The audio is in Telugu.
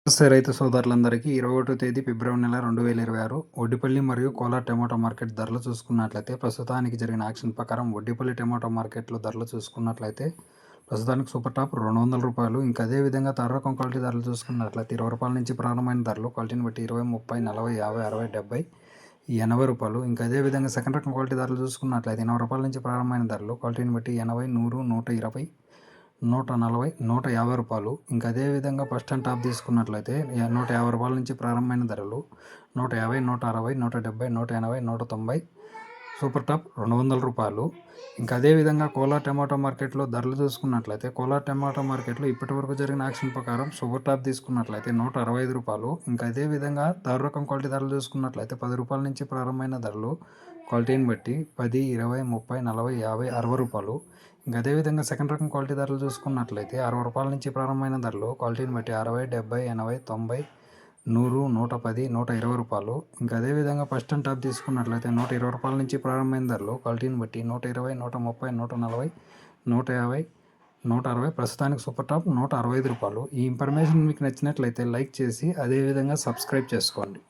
నమస్తే రైతు సోదరులందరికీ 21 తేదీ ఫిబ్రవరి నెల 2026 వడ్డిపల్లి మరియు కోలార్ టమాటో మార్కెట్ ధరలు చూసుకున్నట్లయితే ప్రస్తుతానికి జరిగిన యాక్షన్ ప్రకారం వడ్డిపల్లి టమాటో మార్కెట్లో ధరలు చూసుకున్నట్లయితే ప్రస్తుతానికి సూపర్ టాప్ రూ. 200. ఇంకా అదేవిధంగా థర్డ్ రకం క్వాలిటీ ధరలు చూసుకున్నట్లయితే రూ. 20 నుంచి ప్రారంభమైన ధరలు క్వాలిటీని బట్టి 20, 30, 40, 50, 60, 70, రూ. 80. ఇంకా అదేవిధంగా సెకండ్ రకం క్వాలిటీ ధరలు చూసుకున్నట్లయితే రూ. 40 నుంచి ప్రారంభమైన ధరలు క్వాలిటీని బట్టి 80, 100, 120, 140, రూ. 150. ఇంకా అదేవిధంగా ఫస్ట్ అండ్ టాప్ తీసుకున్నట్లయితే రూ. 150 నుంచి ప్రారంభమైన ధరలు 150, 160, 170, 180, 190, సూపర్ టాప్ రూ. 200. ఇంకా అదేవిధంగా కోలార్ టమాటో మార్కెట్లో ధరలు చూసుకున్నట్లయితే కోలార్ టమాటో మార్కెట్లో ఇప్పటివరకు జరిగిన యాక్షన్ ప్రకారం సూపర్ టాప్ తీసుకున్నట్లయితే రూ. 165. ఇంకా అదేవిధంగా థర్డ్ రకం క్వాలిటీ ధరలు చూసుకున్నట్లయితే రూ. 10 నుంచి ప్రారంభమైన ధరలు క్వాలిటీని బట్టి 10, 20, 30, 40, 50, రూ. 60. ఇంకా అదేవిధంగా సెకండ్ రకం క్వాలిటీ ధరలు చూసుకున్నట్లయితే రూ. 60 నుంచి ప్రారంభమైన ధరలు క్వాలిటీని బట్టి 60, 70, 80, 90, 100, 110, రూ. 120. ఇంకా అదేవిధంగా ఫస్ట్ అండ్ టాప్ తీసుకున్నట్లయితే రూ. 120 నుంచి ప్రారంభమైన ధరలు క్వాలిటీని బట్టి 120, 130, 140, 150, 160. ప్రస్తుతానికి సూపర్ టాప్ రూ. 165. ఈ ఇన్ఫర్మేషన్ మీకు నచ్చినట్లయితే లైక్ చేసి అదేవిధంగా సబ్స్క్రైబ్ చేసుకోండి.